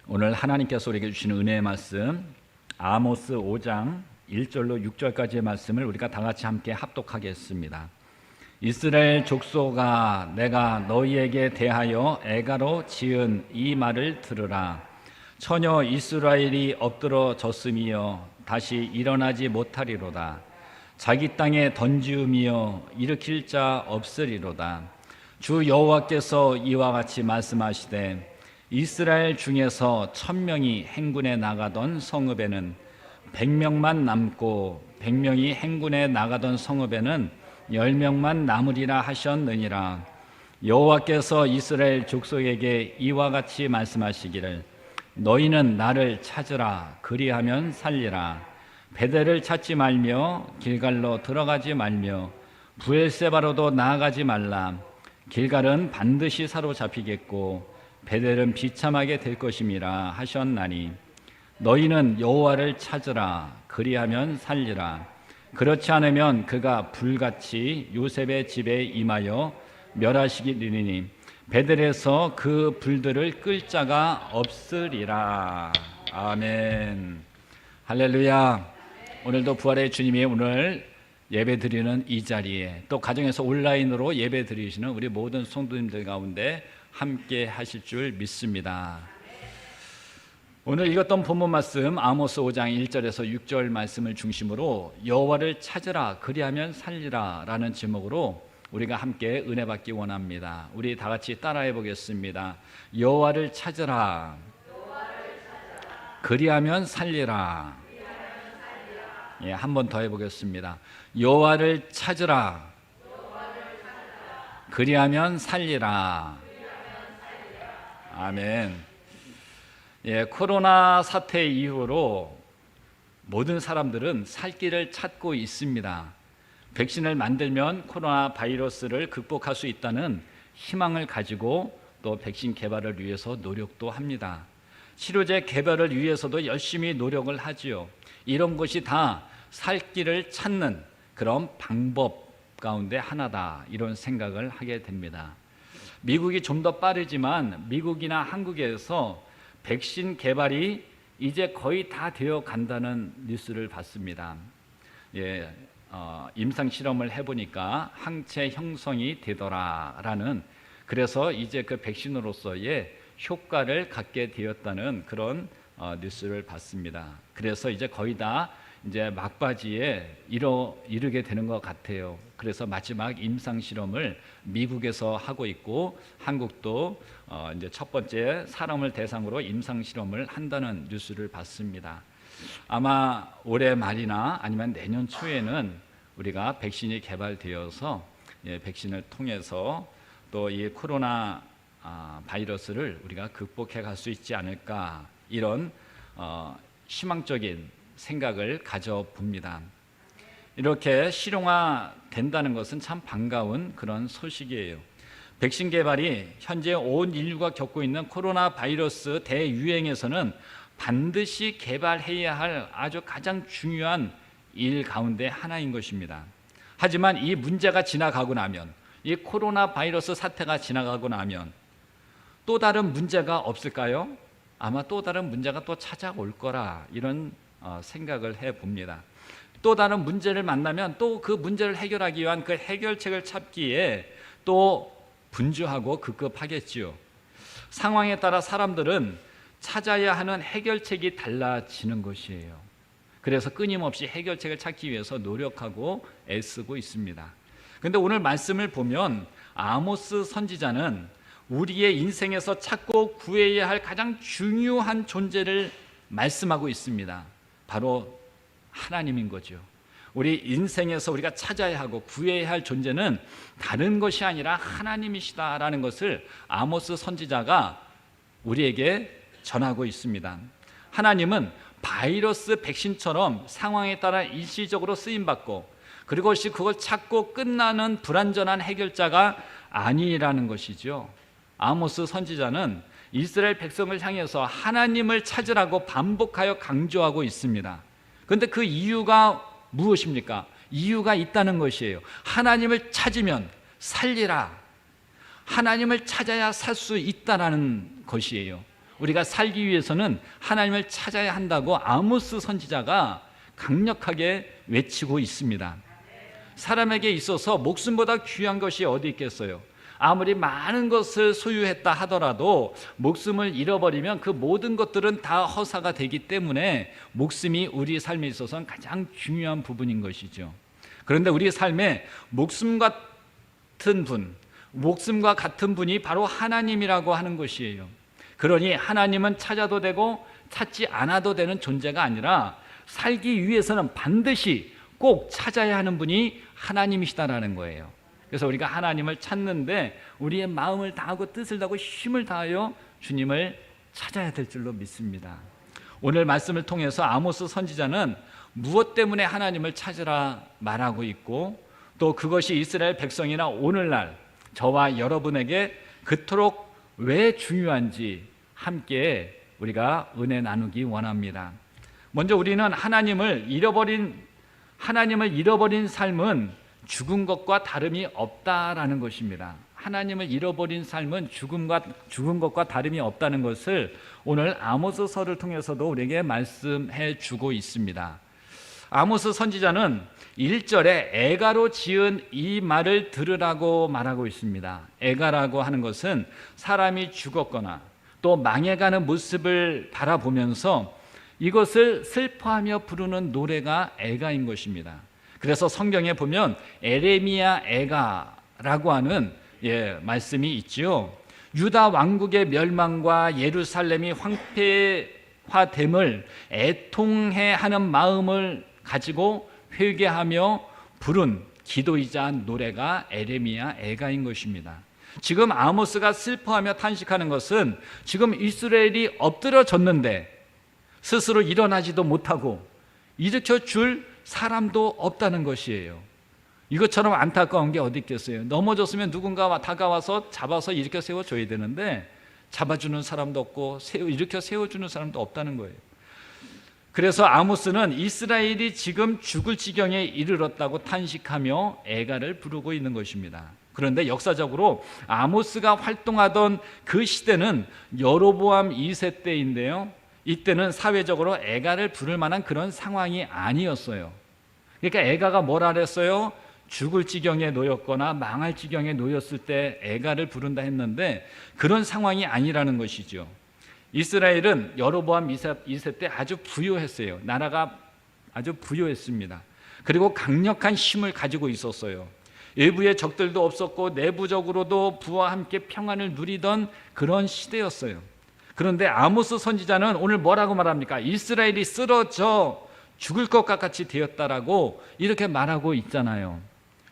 오늘 하나님께서 우리에게 주시는 은혜의 말씀 아모스 5장 1절로 6절까지의 말씀을 우리가 다 같이 함께 합독하겠습니다. 이스라엘 족속아, 내가 너희에게 대하여 애가로 지은 이 말을 들으라. 처녀 이스라엘이 엎드러졌음이여 다시 일어나지 못하리로다. 자기 땅에 던지음이여 일으킬 자 없으리로다. 주 여호와께서 이와 같이 말씀하시되 이스라엘 중에서 1000명이 행군에 나가던 성읍에는 100명만 남고 100명이 행군에 나가던 성읍에는 10명만 남으리라 하셨느니라. 여호와께서 이스라엘 족속에게 이와 같이 말씀하시기를 너희는 나를 찾으라. 그리하면 살리라. 베델을 찾지 말며 길갈로 들어가지 말며 브엘세바로도 나아가지 말라. 길갈은 반드시 사로잡히겠고 베델은 비참하게 될 것임이라 하셨나니 너희는 여호와를 찾으라. 그리하면 살리라. 그렇지 않으면 그가 불같이 요셉의 집에 임하여 멸하시리니 베델에서 그 불들을 끌 자가 없으리라. 아멘. 할렐루야. 오늘도 부활의 주님이 오늘 예배 드리는 이 자리에 또 가정에서 온라인으로 예배 드리시는 우리 모든 성도님들 가운데 함께 하실 줄 믿습니다. 오늘 읽었던 본문 말씀 아모스 5장 1절에서 6절 말씀을 중심으로 여호와를 찾으라 그리하면 살리라 라는 제목으로 우리가 함께 은혜 받기 원합니다. 우리 다 같이 따라해 보겠습니다. 여호와를 찾으라 그리하면 살리라. 예, 한 번 더 해보겠습니다. 여호와를 찾으라 그리하면 살리라. 아멘. 예, 코로나 사태 이후로 모든 사람들은 살 길을 찾고 있습니다. 백신을 만들면 코로나 바이러스를 극복할 수 있다는 희망을 가지고 또 백신 개발을 위해서 노력도 합니다. 치료제 개발을 위해서도 열심히 노력을 하지요. 이런 것이 다 살 길을 찾는 그런 방법 가운데 하나다, 이런 생각을 하게 됩니다. 미국이 좀 더 빠르지만 미국이나 한국에서 백신 개발이 이제 거의 다 되어 간다는 뉴스를 봤습니다. 예, 임상 실험을 해보니까 항체 형성이 되더라라는, 그래서 이제 그 백신으로서의 효과를 갖게 되었다는 그런 뉴스를 봤습니다. 그래서 이제 거의 다 이제 막바지에 이르게 되는 것 같아요. 그래서 마지막 임상 실험을 미국에서 하고 있고 한국도 이제 첫 번째 사람을 대상으로 임상 실험을 한다는 뉴스를 봤습니다. 아마 올해 말이나 아니면 내년 초에는 우리가 백신이 개발되어서 백신을 통해서 또 이 코로나 바이러스를 우리가 극복해 갈 수 있지 않을까, 이런 희망적인 생각을 가져봅니다. 이렇게 실용화 된다는 것은 참 반가운 그런 소식이에요. 백신 개발이 현재 온 인류가 겪고 있는 코로나 바이러스 대유행에서는 반드시 개발해야 할 아주 가장 중요한 일 가운데 하나인 것입니다. 하지만 이 문제가 지나가고 나면, 이 코로나 바이러스 사태가 지나가고 나면 또 다른 문제가 없을까요? 아마 또 다른 문제가 또 찾아올 거라, 이런 생각을 해봅니다. 또 다른 문제를 만나면 또 그 문제를 해결하기 위한 그 해결책을 찾기에 또 분주하고 급급하겠지요. 상황에 따라 사람들은 찾아야 하는 해결책이 달라지는 것이에요. 그래서 끊임없이 해결책을 찾기 위해서 노력하고 애쓰고 있습니다. 그런데 오늘 말씀을 보면 아모스 선지자는 우리의 인생에서 찾고 구해야 할 가장 중요한 존재를 말씀하고 있습니다. 바로 하나님인 거죠. 우리 인생에서 우리가 찾아야 하고 구해야 할 존재는 다른 것이 아니라 하나님이시다라는 것을 아모스 선지자가 우리에게 전하고 있습니다. 하나님은 바이러스 백신처럼 상황에 따라 일시적으로 쓰임받고, 그리고 그걸 찾고 끝나는 불완전한 해결자가 아니라는 것이죠. 아모스 선지자는 이스라엘 백성을 향해서 하나님을 찾으라고 반복하여 강조하고 있습니다. 그런데 그 이유가 무엇입니까? 이유가 있다는 것이에요. 하나님을 찾으면 살리라. 하나님을 찾아야 살 수 있다는 것이에요. 우리가 살기 위해서는 하나님을 찾아야 한다고 아모스 선지자가 강력하게 외치고 있습니다. 사람에게 있어서 목숨보다 귀한 것이 어디 있겠어요? 아무리 많은 것을 소유했다 하더라도 목숨을 잃어버리면 그 모든 것들은 다 허사가 되기 때문에 목숨이 우리 삶에 있어서는 가장 중요한 부분인 것이죠. 그런데 우리 삶에 목숨과 같은 분이 바로 하나님이라고 하는 것이에요. 그러니 하나님은 찾아도 되고 찾지 않아도 되는 존재가 아니라 살기 위해서는 반드시 꼭 찾아야 하는 분이 하나님이시다라는 거예요. 그래서 우리가 하나님을 찾는데 우리의 마음을 다하고 뜻을 다하고 힘을 다하여 주님을 찾아야 될 줄로 믿습니다. 오늘 말씀을 통해서 아모스 선지자는 무엇 때문에 하나님을 찾으라 말하고 있고, 또 그것이 이스라엘 백성이나 오늘날 저와 여러분에게 그토록 왜 중요한지 함께 우리가 은혜 나누기 원합니다. 먼저 우리는 하나님을 잃어버린 삶은 죽은 것과 다름이 없다라는 것입니다. 하나님을 잃어버린 삶은 죽은 것과 다름이 없다는 것을 오늘 아모스서를 통해서도 우리에게 말씀해 주고 있습니다. 아모스 선지자는 1절에 애가로 지은 이 말을 들으라고 말하고 있습니다. 애가라고 하는 것은 사람이 죽었거나 또 망해가는 모습을 바라보면서 이것을 슬퍼하며 부르는 노래가 애가인 것입니다. 그래서 성경에 보면 에레미야 애가라고 하는 말씀이 있지요. 유다 왕국의 멸망과 예루살렘이 황폐화됨을 애통해하는 마음을 가지고 회개하며 부른 기도이자 노래가 에레미야 애가인 것입니다. 지금 아모스가 슬퍼하며 탄식하는 것은 지금 이스라엘이 엎드러졌는데 스스로 일어나지도 못하고 일으켜 줄 사람도 없다는 것이에요. 이것처럼 안타까운 게 어디 있겠어요? 넘어졌으면 누군가 다가와서 잡아서 일으켜 세워줘야 되는데 잡아주는 사람도 없고 일으켜 세워주는 사람도 없다는 거예요. 그래서 아모스는 이스라엘이 지금 죽을 지경에 이르렀다고 탄식하며 애가를 부르고 있는 것입니다. 그런데 역사적으로 아모스가 활동하던 그 시대는 여로보암 2세 때인데요, 이때는 사회적으로 애가를 부를 만한 그런 상황이 아니었어요. 그러니까 애가가 뭐라 그랬어요? 죽을 지경에 놓였거나 망할 지경에 놓였을 때 애가를 부른다 했는데 그런 상황이 아니라는 것이죠. 이스라엘은 여로보암 2세 때 아주 부유했어요. 나라가 아주 부유했습니다. 그리고 강력한 힘을 가지고 있었어요. 외부의 적들도 없었고 내부적으로도 부와 함께 평안을 누리던 그런 시대였어요. 그런데 아모스 선지자는 오늘 뭐라고 말합니까? 이스라엘이 쓰러져 죽을 것과 같이 되었다라고 이렇게 말하고 있잖아요.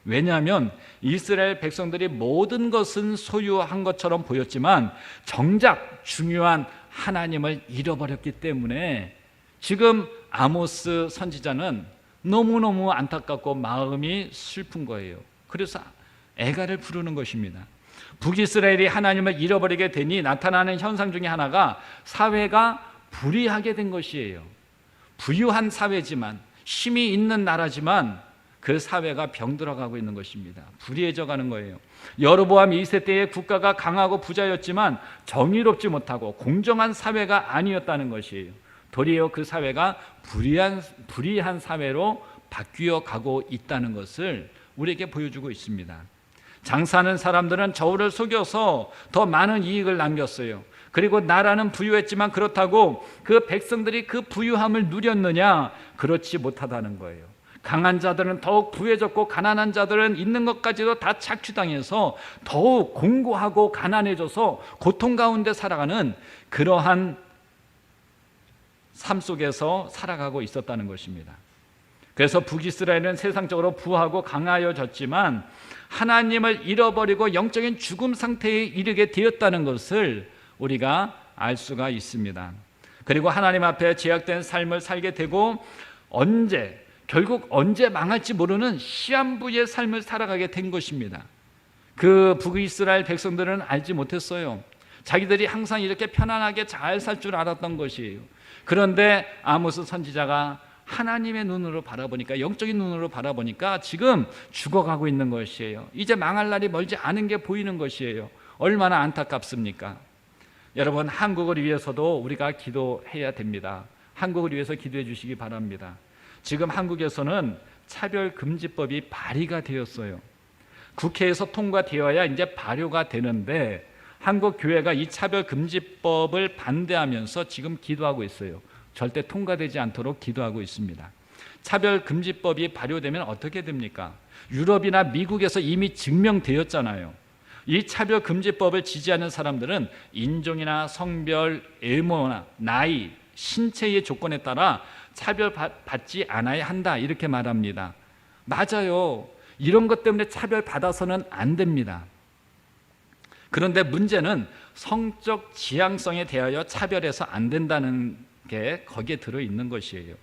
왜냐하면 이스라엘 백성들이 모든 것은 소유한 것처럼 보였지만 정작 중요한 하나님을 잃어버렸기 때문에 지금 아모스 선지자는 너무너무 안타깝고 마음이 슬픈 거예요. 그래서 애가를 부르는 것입니다. 북이스라엘이 하나님을 잃어버리게 되니 나타나는 현상 중에 하나가 사회가 불의하게 된 것이에요. 부유한 사회지만 힘이 있는 나라지만 그 사회가 병들어가고 있는 것입니다. 불의해져 가는 거예요. 여로보암 2세 때의 국가가 강하고 부자였지만 정의롭지 못하고 공정한 사회가 아니었다는 것이에요. 도리어 그 사회가 불의한 사회로 바뀌어 가고 있다는 것을 우리에게 보여주고 있습니다. 장사하는 사람들은 저울을 속여서 더 많은 이익을 남겼어요. 그리고 나라는 부유했지만 그렇다고 그 백성들이 그 부유함을 누렸느냐? 그렇지 못하다는 거예요. 강한 자들은 더욱 부해졌고 가난한 자들은 있는 것까지도 다 착취당해서 더욱 공고하고 가난해져서 고통 가운데 살아가는 그러한 삶 속에서 살아가고 있었다는 것입니다. 그래서 북이스라엘은 세상적으로 부하고 강하여졌지만 하나님을 잃어버리고 영적인 죽음 상태에 이르게 되었다는 것을 우리가 알 수가 있습니다. 그리고 하나님 앞에 제약된 삶을 살게 되고 결국 언제 망할지 모르는 시한부의 삶을 살아가게 된 것입니다. 그 북이스라엘 백성들은 알지 못했어요. 자기들이 항상 이렇게 편안하게 잘 살 줄 알았던 것이에요. 그런데 아모스 선지자가 하나님의 눈으로 바라보니까, 영적인 눈으로 바라보니까 지금 죽어가고 있는 것이에요. 이제 망할 날이 멀지 않은 게 보이는 것이에요. 얼마나 안타깝습니까? 여러분, 한국을 위해서도 우리가 기도해야 됩니다. 한국을 위해서 기도해 주시기 바랍니다. 지금 한국에서는 차별금지법이 발의가 되었어요. 국회에서 통과되어야 이제 발효가 되는데 한국 교회가 이 차별금지법을 반대하면서 지금 기도하고 있어요. 절대 통과되지 않도록 기도하고 있습니다. 차별금지법이 발효되면 어떻게 됩니까? 유럽이나 미국에서 이미 증명되었잖아요. 이 차별금지법을 지지하는 사람들은 인종이나 성별, 외모나 나이, 신체의 조건에 따라 차별받지 않아야 한다, 이렇게 말합니다. 맞아요. 이런 것 때문에 차별받아서는 안 됩니다. 그런데 문제는 성적 지향성에 대하여 차별해서 안 된다는 게 거기에 들어있는 것이에요.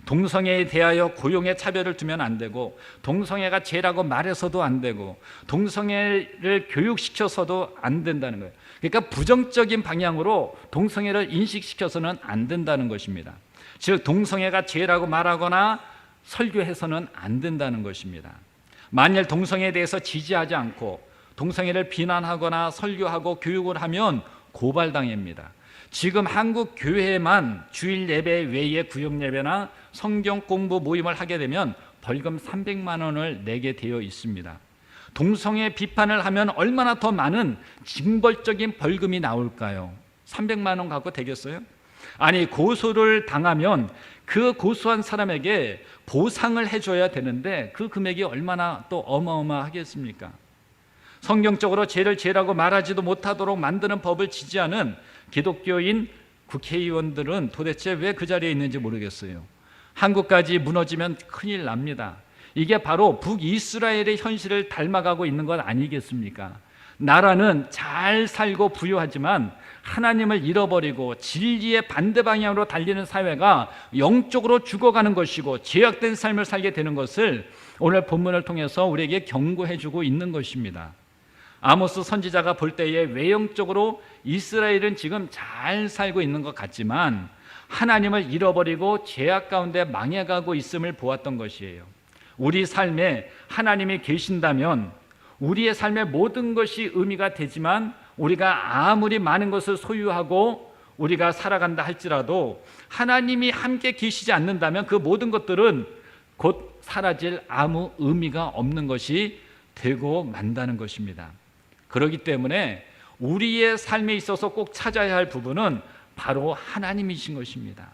동성애에 대하여 고용에 차별을 두면 안 되고, 동성애가 죄라고 말해서도 안 되고, 동성애를 교육시켜서도 안 된다는 거예요. 그러니까 부정적인 방향으로 동성애를 인식시켜서는 안 된다는 것입니다. 즉 동성애가 죄라고 말하거나 설교해서는 안 된다는 것입니다. 만일 동성애에 대해서 지지하지 않고 동성애를 비난하거나 설교하고 교육을 하면 고발당합니다. 지금 한국 교회만 주일 예배 외에 구역 예배나 성경 공부 모임을 하게 되면 벌금 300만 원을 내게 되어 있습니다. 동성애 비판을 하면 얼마나 더 많은 징벌적인 벌금이 나올까요? 300만 원 갖고 되겠어요? 아니, 고소를 당하면 그 고소한 사람에게 보상을 해줘야 되는데 그 금액이 얼마나 또 어마어마하겠습니까? 성경적으로 죄를 죄라고 말하지도 못하도록 만드는 법을 지지하는 기독교인 국회의원들은 도대체 왜 그 자리에 있는지 모르겠어요. 한국까지 무너지면 큰일 납니다. 이게 바로 북이스라엘의 현실을 닮아가고 있는 것 아니겠습니까? 나라는 잘 살고 부유하지만 하나님을 잃어버리고 진리의 반대 방향으로 달리는 사회가 영적으로 죽어가는 것이고 죄악된 삶을 살게 되는 것을 오늘 본문을 통해서 우리에게 경고해주고 있는 것입니다. 아모스 선지자가 볼 때에 외형적으로 이스라엘은 지금 잘 살고 있는 것 같지만 하나님을 잃어버리고 죄악 가운데 망해가고 있음을 보았던 것이에요. 우리 삶에 하나님이 계신다면 우리의 삶의 모든 것이 의미가 되지만 우리가 아무리 많은 것을 소유하고 우리가 살아간다 할지라도 하나님이 함께 계시지 않는다면 그 모든 것들은 곧 사라질 아무 의미가 없는 것이 되고 만다는 것입니다. 그렇기 때문에 우리의 삶에 있어서 꼭 찾아야 할 부분은 바로 하나님이신 것입니다.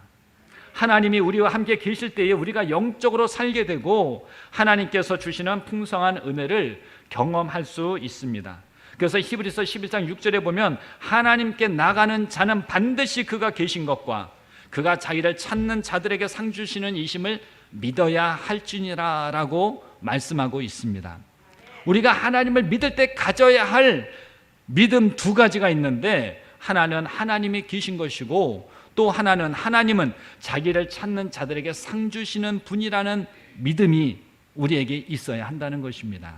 하나님이 우리와 함께 계실 때에 우리가 영적으로 살게 되고 하나님께서 주시는 풍성한 은혜를 경험할 수 있습니다. 그래서 히브리서 11장 6절에 보면 하나님께 나가는 자는 반드시 그가 계신 것과 그가 자기를 찾는 자들에게 상 주시는 이심을 믿어야 할지니라 라고 말씀하고 있습니다. 우리가 하나님을 믿을 때 가져야 할 믿음 두 가지가 있는데, 하나는 하나님이 계신 것이고 또 하나는 하나님은 자기를 찾는 자들에게 상 주시는 분이라는 믿음이 우리에게 있어야 한다는 것입니다.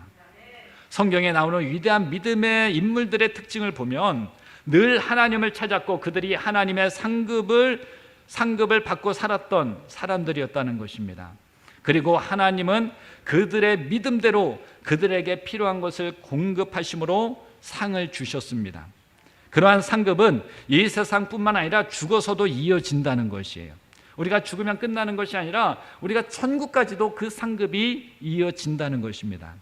성경에 나오는 위대한 믿음의 인물들의 특징을 보면 늘 하나님을 찾았고 그들이 하나님의 상급을 받고 살았던 사람들이었다는 것입니다. 그리고 하나님은 그들의 믿음대로 그들에게 필요한 것을 공급하심으로 상을 주셨습니다. 그러한 상급은 이 세상뿐만 아니라 죽어서도 이어진다는 것이에요. 우리가 죽으면 끝나는 것이 아니라 우리가 천국까지도 그 상급이 이어진다는 것입니다.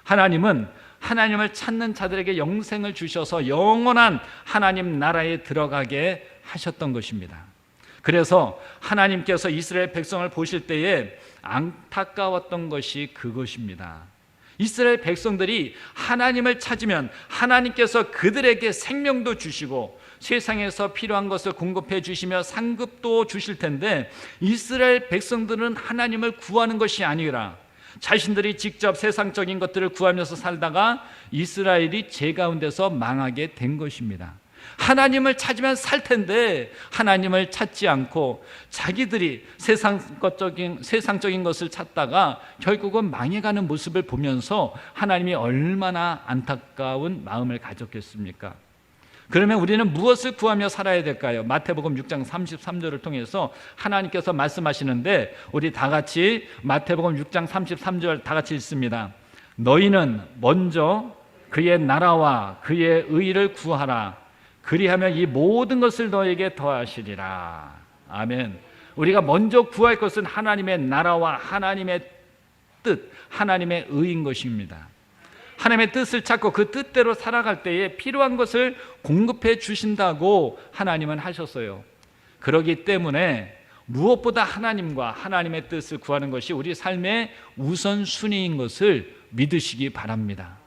하나님은 하나님을 찾는 자들에게 영생을 주셔서 영원한 하나님 나라에 들어가게 하셨던 것입니다. 그래서 하나님께서 이스라엘 백성을 보실 때에 안타까웠던 것이 그것입니다. 이스라엘 백성들이 하나님을 찾으면 하나님께서 그들에게 생명도 주시고 세상에서 필요한 것을 공급해 주시며 상급도 주실 텐데, 이스라엘 백성들은 하나님을 구하는 것이 아니라 자신들이 직접 세상적인 것들을 구하면서 살다가 이스라엘이 죄 가운데서 망하게 된 것입니다. 하나님을 찾으면 살 텐데 하나님을 찾지 않고 자기들이 세상적인 것을 찾다가 결국은 망해가는 모습을 보면서 하나님이 얼마나 안타까운 마음을 가졌겠습니까? 그러면 우리는 무엇을 구하며 살아야 될까요? 마태복음 6장 33절을 통해서 하나님께서 말씀하시는데, 우리 다 같이 마태복음 6장 33절 다 같이 읽습니다. 너희는 먼저 그의 나라와 그의 의를 구하라. 그리하면 이 모든 것을 너에게 더하시리라. 아멘. 우리가 먼저 구할 것은 하나님의 나라와 하나님의 뜻, 하나님의 의인 것입니다. 하나님의 뜻을 찾고 그 뜻대로 살아갈 때에 필요한 것을 공급해 주신다고 하나님은 하셨어요. 그렇기 때문에 무엇보다 하나님과 하나님의 뜻을 구하는 것이 우리 삶의 우선순위인 것을 믿으시기 바랍니다.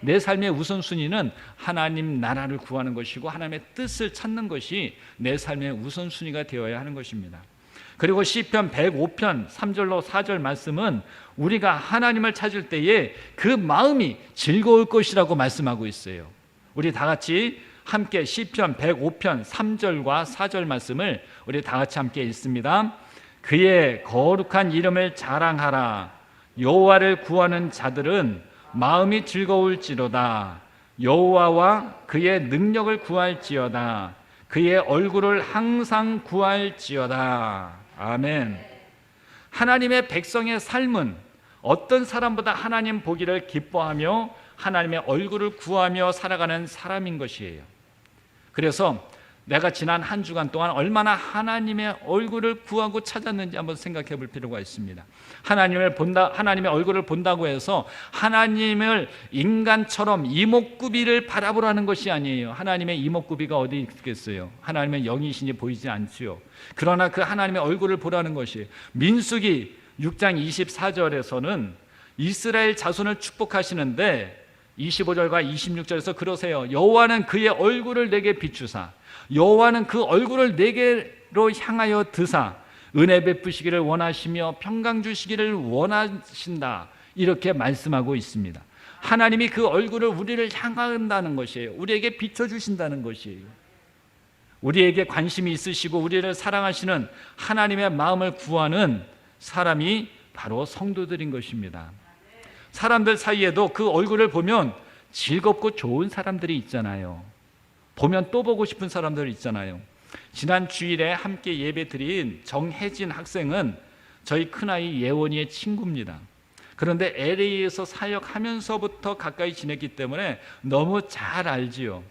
내 삶의 우선순위는 하나님 나라를 구하는 것이고 하나님의 뜻을 찾는 것이 내 삶의 우선순위가 되어야 하는 것입니다. 그리고 시편 105편 3절로 4절 말씀은 우리가 하나님을 찾을 때에 그 마음이 즐거울 것이라고 말씀하고 있어요. 우리 다 같이 함께 시편 105편 3절과 4절 말씀을 우리 다 같이 함께 읽습니다. 그의 거룩한 이름을 자랑하라. 여호와를 구하는 자들은 마음이 즐거울지로다. 여호와와 그의 능력을 구할지어다. 그의 얼굴을 항상 구할지어다. 아멘. 하나님의 백성의 삶은 어떤 사람보다 하나님 보기를 기뻐하며 하나님의 얼굴을 구하며 살아가는 사람인 것이에요. 그래서 내가 지난 한 주간 동안 얼마나 하나님의 얼굴을 구하고 찾았는지 한번 생각해 볼 필요가 있습니다. 하나님의 얼굴을 본다고 해서 하나님을 인간처럼 이목구비를 바라보라는 것이 아니에요. 하나님의 이목구비가 어디 있겠어요? 하나님의 영이신이 보이지 않지요. 그러나 그 하나님의 얼굴을 보라는 것이 민수기 6장 24절에서는 이스라엘 자손을 축복하시는데 25절과 26절에서 그러세요. 여호와는 그의 얼굴을 내게 비추사 여호와는 그 얼굴을 내게로 향하여 드사 은혜 베푸시기를 원하시며 평강 주시기를 원하신다. 이렇게 말씀하고 있습니다. 하나님이 그 얼굴을 우리를 향한다는 것이에요. 우리에게 비춰주신다는 것이에요. 우리에게 관심이 있으시고 우리를 사랑하시는 하나님의 마음을 구하는 사람이 바로 성도들인 것입니다. 사람들 사이에도 그 얼굴을 보면 즐겁고 좋은 사람들이 있잖아요. 보면 또 보고 싶은 사람들 있잖아요. 지난 주일에 함께 예배 드린 정혜진 학생은 저희 큰아이 예원이의 친구입니다. 그런데 LA에서 사역하면서부터 가까이 지냈기 때문에 너무 잘 알지요.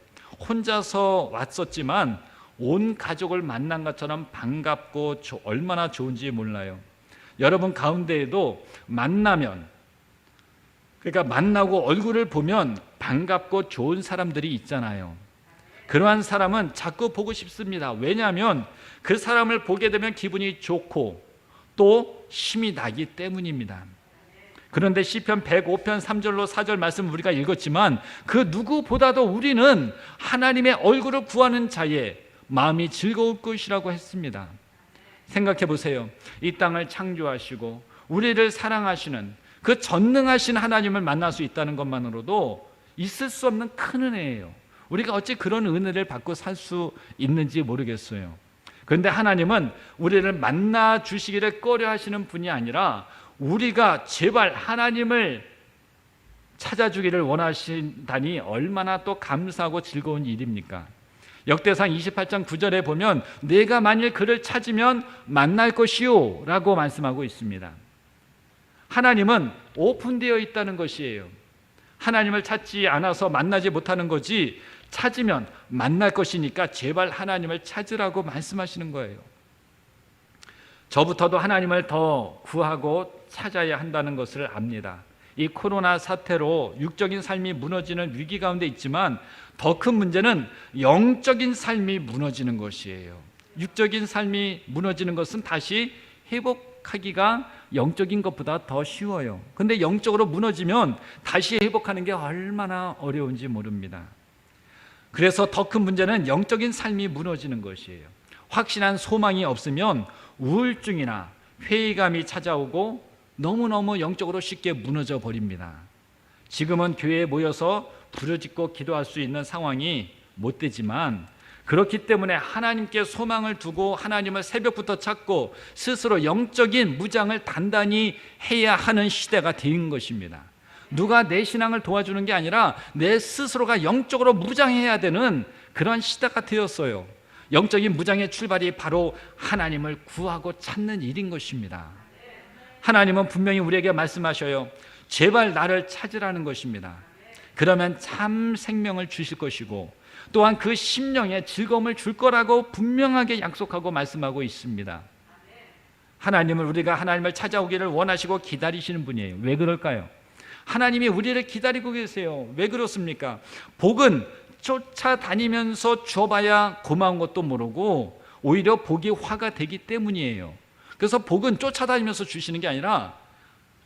혼자서 왔었지만 온 가족을 만난 것처럼 반갑고 얼마나 좋은지 몰라요. 여러분 가운데에도 만나고 얼굴을 보면 반갑고 좋은 사람들이 있잖아요. 그러한 사람은 자꾸 보고 싶습니다. 왜냐하면 그 사람을 보게 되면 기분이 좋고 또 힘이 나기 때문입니다. 그런데 시편 105편 3절로 4절 말씀 우리가 읽었지만 그 누구보다도 우리는 하나님의 얼굴을 구하는 자의 마음이 즐거울 것이라고 했습니다. 생각해 보세요. 이 땅을 창조하시고 우리를 사랑하시는 그 전능하신 하나님을 만날 수 있다는 것만으로도 있을 수 없는 큰 은혜예요. 우리가 어찌 그런 은혜를 받고 살 수 있는지 모르겠어요. 그런데 하나님은 우리를 만나 주시기를 꺼려 하시는 분이 아니라 우리가 제발 하나님을 찾아주기를 원하신다니 얼마나 또 감사하고 즐거운 일입니까? 역대상 28장 9절에 보면 내가 만일 그를 찾으면 만날 것이요 라고 말씀하고 있습니다. 하나님은 오픈되어 있다는 것이에요. 하나님을 찾지 않아서 만나지 못하는 거지 찾으면 만날 것이니까 제발 하나님을 찾으라고 말씀하시는 거예요. 저부터도 하나님을 더 구하고 찾아야 한다는 것을 압니다. 이 코로나 사태로 육적인 삶이 무너지는 위기 가운데 있지만 더 큰 문제는 영적인 삶이 무너지는 것이에요. 육적인 삶이 무너지는 것은 다시 회복하기가 영적인 것보다 더 쉬워요. 그런데 영적으로 무너지면 다시 회복하는 게 얼마나 어려운지 모릅니다. 그래서 더 큰 문제는 영적인 삶이 무너지는 것이에요. 확실한 소망이 없으면 우울증이나 회의감이 찾아오고 너무너무 영적으로 쉽게 무너져 버립니다. 지금은 교회에 모여서 부르짖고 기도할 수 있는 상황이 못 되지만 그렇기 때문에 하나님께 소망을 두고 하나님을 새벽부터 찾고 스스로 영적인 무장을 단단히 해야 하는 시대가 된 것입니다. 누가 내 신앙을 도와주는 게 아니라 내 스스로가 영적으로 무장해야 되는 그런 시대가 되었어요. 영적인 무장의 출발이 바로 하나님을 구하고 찾는 일인 것입니다. 하나님은 분명히 우리에게 말씀하셔요. 제발 나를 찾으라는 것입니다. 그러면 참 생명을 주실 것이고 또한 그 심령에 즐거움을 줄 거라고 분명하게 약속하고 말씀하고 있습니다. 하나님은 우리가 하나님을 찾아오기를 원하시고 기다리시는 분이에요. 왜 그럴까요? 하나님이 우리를 기다리고 계세요. 왜 그렇습니까? 복은 쫓아다니면서 줘봐야 고마운 것도 모르고 오히려 복이 화가 되기 때문이에요. 그래서 복은 쫓아다니면서 주시는 게 아니라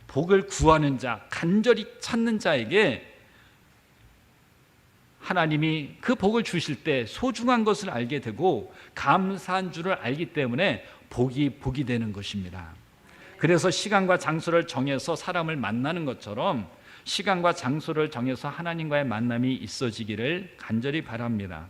복을 구하는 자, 간절히 찾는 자에게 하나님이 그 복을 주실 때 소중한 것을 알게 되고 감사한 줄을 알기 때문에 복이 되는 것입니다. 그래서 시간과 장소를 정해서 사람을 만나는 것처럼 시간과 장소를 정해서 하나님과의 만남이 있어지기를 간절히 바랍니다.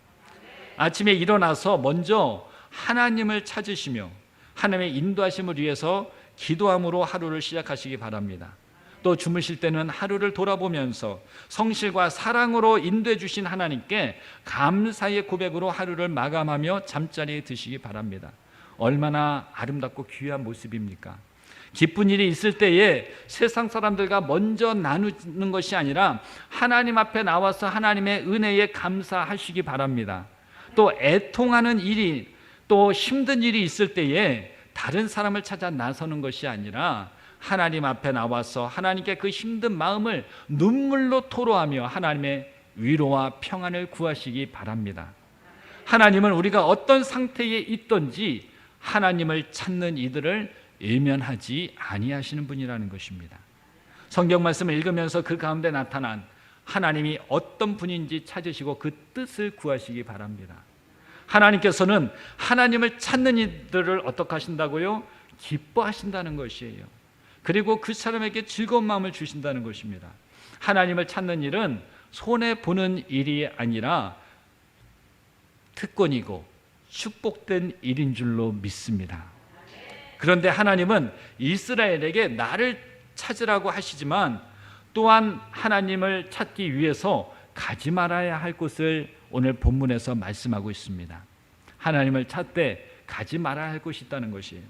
아침에 일어나서 먼저 하나님을 찾으시며 하나님의 인도하심을 위해서 기도함으로 하루를 시작하시기 바랍니다. 또 주무실 때는 하루를 돌아보면서 성실과 사랑으로 인도해 주신 하나님께 감사의 고백으로 하루를 마감하며 잠자리에 드시기 바랍니다. 얼마나 아름답고 귀한 모습입니까? 기쁜 일이 있을 때에 세상 사람들과 먼저 나누는 것이 아니라 하나님 앞에 나와서 하나님의 은혜에 감사하시기 바랍니다. 또 애통하는 일이, 또 힘든 일이 있을 때에 다른 사람을 찾아 나서는 것이 아니라 하나님 앞에 나와서 하나님께 그 힘든 마음을 눈물로 토로하며 하나님의 위로와 평안을 구하시기 바랍니다. 하나님은 우리가 어떤 상태에 있든지 하나님을 찾는 이들을 외면하지 아니하시는 분이라는 것입니다. 성경 말씀을 읽으면서 그 가운데 나타난 하나님이 어떤 분인지 찾으시고 그 뜻을 구하시기 바랍니다. 하나님께서는 하나님을 찾는 이들을 어떻게 하신다고요? 기뻐하신다는 것이에요. 그리고 그 사람에게 즐거운 마음을 주신다는 것입니다. 하나님을 찾는 일은 손해보는 일이 아니라 특권이고 축복된 일인 줄로 믿습니다. 그런데 하나님은 이스라엘에게 나를 찾으라고 하시지만 또한 하나님을 찾기 위해서 가지 말아야 할 곳을 오늘 본문에서 말씀하고 있습니다. 하나님을 찾되 가지 말아야 할 곳이 있다는 것이에요.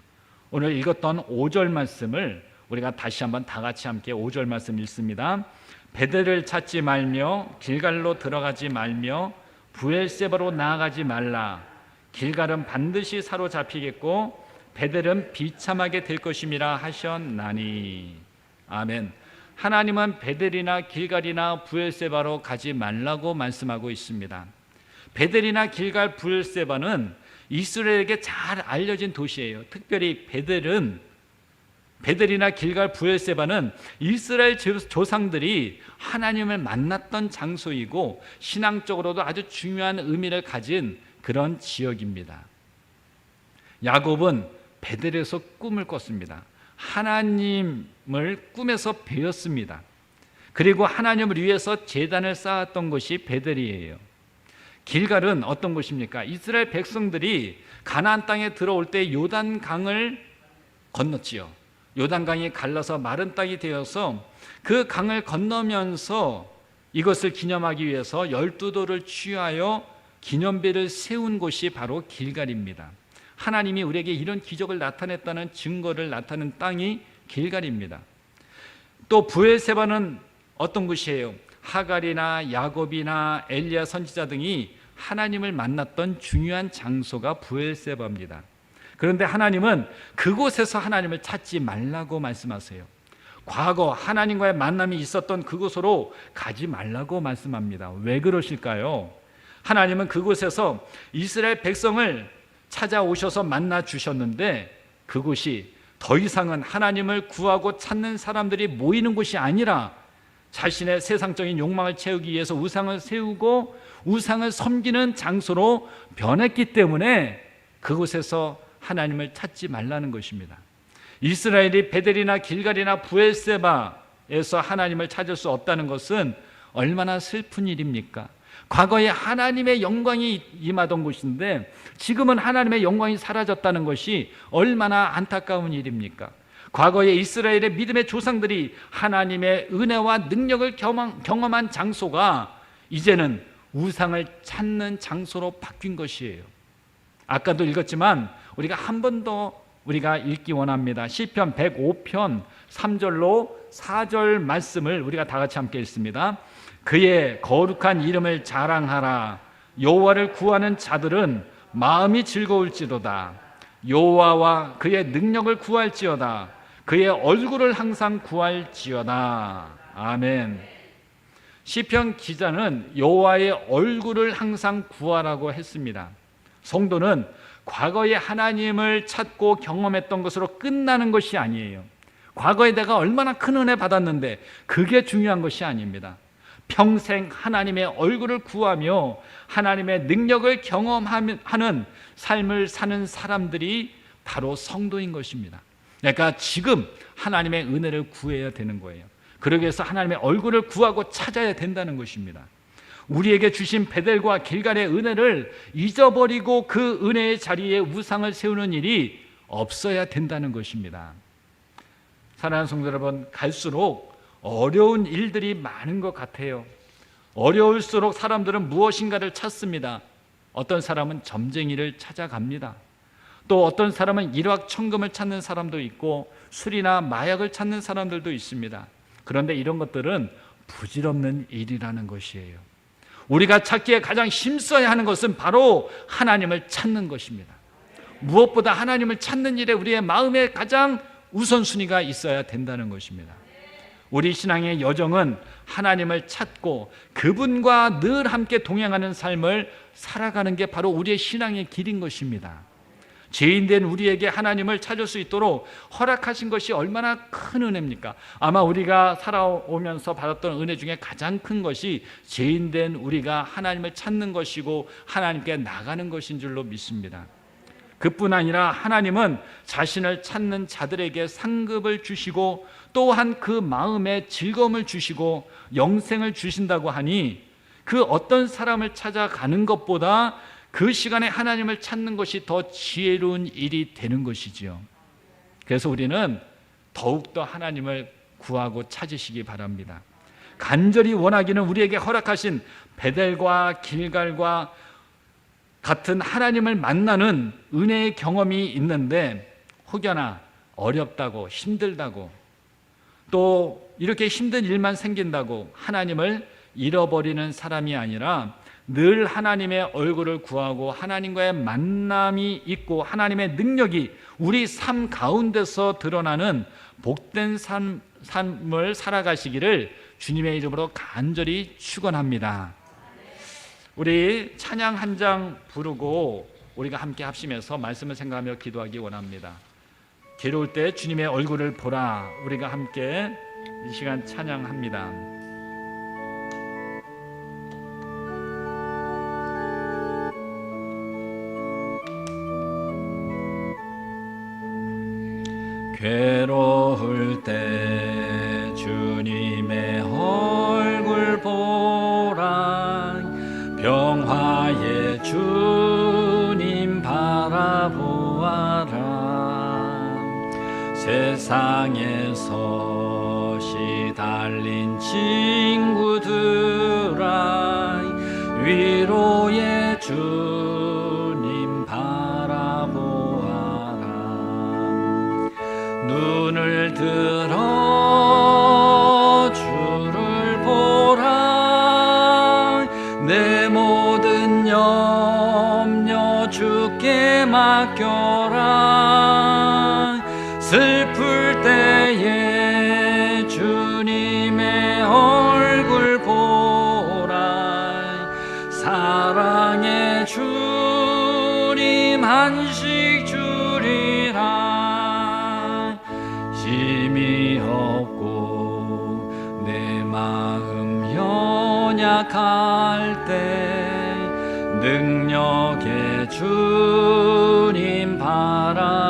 오늘 읽었던 5절 말씀을 우리가 다시 한번 다 같이 함께 5절 말씀 읽습니다. 베델을 찾지 말며 길갈로 들어가지 말며 브엘세바로 나아가지 말라. 길갈은 반드시 사로잡히겠고 베델은 비참하게 될 것임이라 하셨나니. 아멘. 하나님은 베델이나 길갈이나 브엘세바로 가지 말라고 말씀하고 있습니다. 베델이나 길갈, 브엘세바는 이스라엘에게 잘 알려진 도시예요. 특별히 베델이나 길갈, 브엘세바는 이스라엘 조상들이 하나님을 만났던 장소이고 신앙적으로도 아주 중요한 의미를 가진 그런 지역입니다. 야곱은 베델에서 꿈을 꿨습니다. 하나님을 꿈에서 배웠습니다. 그리고 하나님을 위해서 제단을 쌓았던 곳이 베델이에요. 길갈은 어떤 곳입니까? 이스라엘 백성들이 가나안 땅에 들어올 때 요단강을 건넜지요. 요단강이 갈라서 마른 땅이 되어서 그 강을 건너면서 이것을 기념하기 위해서 12돌을 취하여 기념비를 세운 곳이 바로 길갈입니다. 하나님이 우리에게 이런 기적을 나타냈다는 증거를 나타낸 땅이 길갈입니다. 또 브엘세바는 어떤 곳이에요? 하갈이나 야곱이나 엘리야 선지자 등이 하나님을 만났던 중요한 장소가 브엘세바입니다. 그런데 하나님은 그곳에서 하나님을 찾지 말라고 말씀하세요. 과거 하나님과의 만남이 있었던 그곳으로 가지 말라고 말씀합니다. 왜 그러실까요? 하나님은 그곳에서 이스라엘 백성을 찾아오셔서 만나 주셨는데 그곳이 더 이상은 하나님을 구하고 찾는 사람들이 모이는 곳이 아니라 자신의 세상적인 욕망을 채우기 위해서 우상을 세우고 우상을 섬기는 장소로 변했기 때문에 그곳에서 하나님을 찾지 말라는 것입니다. 이스라엘이 베델이나 길갈이나 브엘세바에서 하나님을 찾을 수 없다는 것은 얼마나 슬픈 일입니까? 과거에 하나님의 영광이 임하던 곳인데 지금은 하나님의 영광이 사라졌다는 것이 얼마나 안타까운 일입니까? 과거에 이스라엘의 믿음의 조상들이 하나님의 은혜와 능력을 경험한 장소가 이제는 우상을 찾는 장소로 바뀐 것이에요. 아까도 읽었지만 우리가 한 번 더 우리가 읽기 원합니다. 시편 105편 3절로 4절 말씀을 우리가 다 같이 함께 읽습니다. 그의 거룩한 이름을 자랑하라. 여호와를 구하는 자들은 마음이 즐거울지로다. 여호와와 그의 능력을 구할지어다. 그의 얼굴을 항상 구할지어다. 아멘. 시편 기자는 여호와의 얼굴을 항상 구하라고 했습니다. 성도는 과거에 하나님을 찾고 경험했던 것으로 끝나는 것이 아니에요. 과거에 내가 얼마나 큰 은혜 받았는데 그게 중요한 것이 아닙니다. 평생 하나님의 얼굴을 구하며 하나님의 능력을 경험하는 삶을 사는 사람들이 바로 성도인 것입니다. 그러니까 지금 하나님의 은혜를 구해야 되는 거예요. 그러기 위해서 하나님의 얼굴을 구하고 찾아야 된다는 것입니다. 우리에게 주신 베델과 길갈의 은혜를 잊어버리고 그 은혜의 자리에 우상을 세우는 일이 없어야 된다는 것입니다. 사랑하는 성도 여러분, 갈수록 어려운 일들이 많은 것 같아요. 어려울수록 사람들은 무엇인가를 찾습니다. 어떤 사람은 점쟁이를 찾아갑니다. 또 어떤 사람은 일확천금을 찾는 사람도 있고 술이나 마약을 찾는 사람들도 있습니다. 그런데 이런 것들은 부질없는 일이라는 것이에요. 우리가 찾기에 가장 힘써야 하는 것은 바로 하나님을 찾는 것입니다. 무엇보다 하나님을 찾는 일에 우리의 마음에 가장 우선순위가 있어야 된다는 것입니다. 우리 신앙의 여정은 하나님을 찾고 그분과 늘 함께 동행하는 삶을 살아가는 게 바로 우리의 신앙의 길인 것입니다. 죄인된 우리에게 하나님을 찾을 수 있도록 허락하신 것이 얼마나 큰 은혜입니까? 아마 우리가 살아오면서 받았던 은혜 중에 가장 큰 것이 죄인된 우리가 하나님을 찾는 것이고 하나님께 나가는 것인 줄로 믿습니다. 그뿐 아니라 하나님은 자신을 찾는 자들에게 상급을 주시고 또한 그 마음에 즐거움을 주시고 영생을 주신다고 하니 그 어떤 사람을 찾아가는 것보다 그 시간에 하나님을 찾는 것이 더 지혜로운 일이 되는 것이지요. 그래서 우리는 더욱더 하나님을 구하고 찾으시기 바랍니다. 간절히 원하기는 우리에게 허락하신 베델과 길갈과 같은 하나님을 만나는 은혜의 경험이 있는데 혹여나 어렵다고 힘들다고 또 이렇게 힘든 일만 생긴다고 하나님을 잃어버리는 사람이 아니라 늘 하나님의 얼굴을 구하고 하나님과의 만남이 있고 하나님의 능력이 우리 삶 가운데서 드러나는 복된 삶을 살아가시기를 주님의 이름으로 간절히 축원합니다. 우리 찬양 한 장 부르고 우리가 함께 합심해서 말씀을 생각하며 기도하기 원합니다. 괴로울 때 주님의 얼굴을 보라. 우리가 함께 이 시간 찬양합니다. 괴로울 때 주님의 얼굴 보라. 병화의 주님 바라보아라. 세상에서 시달린 친구들아 위로의 주님 바라보아라. 눈을 들어 주를 보라. 내 모든 염려 주께 맡겨라. 슬플 때에 주님의 얼굴 보라. 사랑의 주님 안식 주리라. 힘이 없고 내 마음 연약할 때 능력의 주님 바라보아라.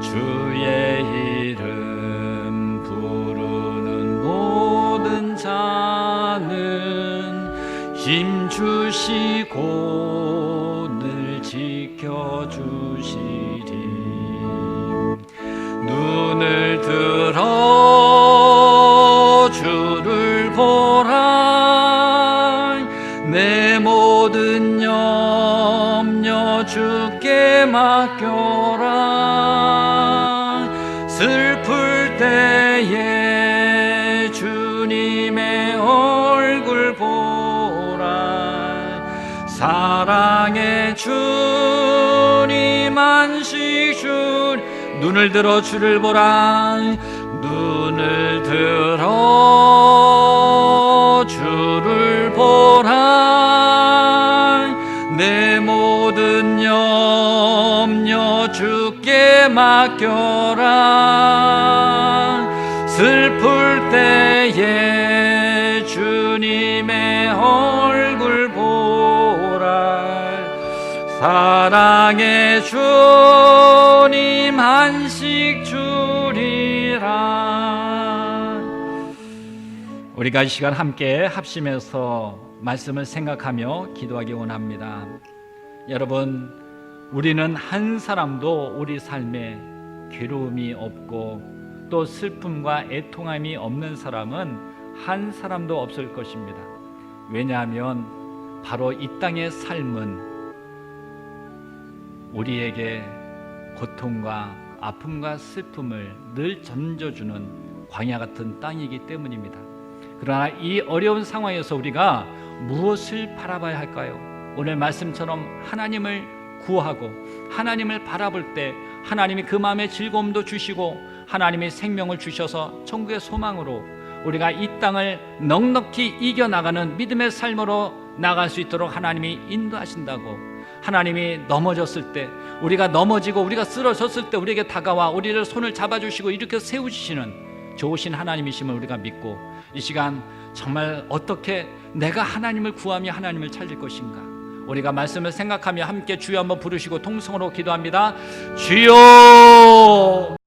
주의 이름 부르는 모든 자는 힘 주시고 늘 지켜주시리. 눈을 들어 주를 보라. 내 모든 염려 주께 맡겨라. 슬플 때에 주님의 얼굴 보라. 사랑의 주님 안식 주 눈을 들어 주를 보라 눈을 들어 주를 보라 내 모든 염려 주께 맡겨라 슬플 때에 주님의 얼굴 보라 사랑의 주님 안식 주리라. 우리가 이 시간 함께 합심해서 말씀을 생각하며 기도하기 원합니다. 여러분, 우리는 한 사람도 우리 삶에 괴로움이 없고 또 슬픔과 애통함이 없는 사람은 한 사람도 없을 것입니다. 왜냐하면 바로 이 땅의 삶은 우리에게 고통과 아픔과 슬픔을 늘 던져주는 광야 같은 땅이기 때문입니다. 그러나 이 어려운 상황에서 우리가 무엇을 바라봐야 할까요? 오늘 말씀처럼 하나님을 구하고 하나님을 바라볼 때 하나님이 그 마음에 즐거움도 주시고 하나님이 생명을 주셔서 천국의 소망으로 우리가 이 땅을 넉넉히 이겨나가는 믿음의 삶으로 나갈 수 있도록 하나님이 인도하신다고. 하나님이 넘어졌을 때 우리가 넘어지고 우리가 쓰러졌을 때 우리에게 다가와 우리를 손을 잡아주시고 이렇게 세우시는 좋으신 하나님이심을 우리가 믿고 이 시간 정말 어떻게 내가 하나님을 구하며 하나님을 찾을 것인가 우리가 말씀을 생각하며 함께 주여 한번 부르시고 통성으로 기도합니다. 주여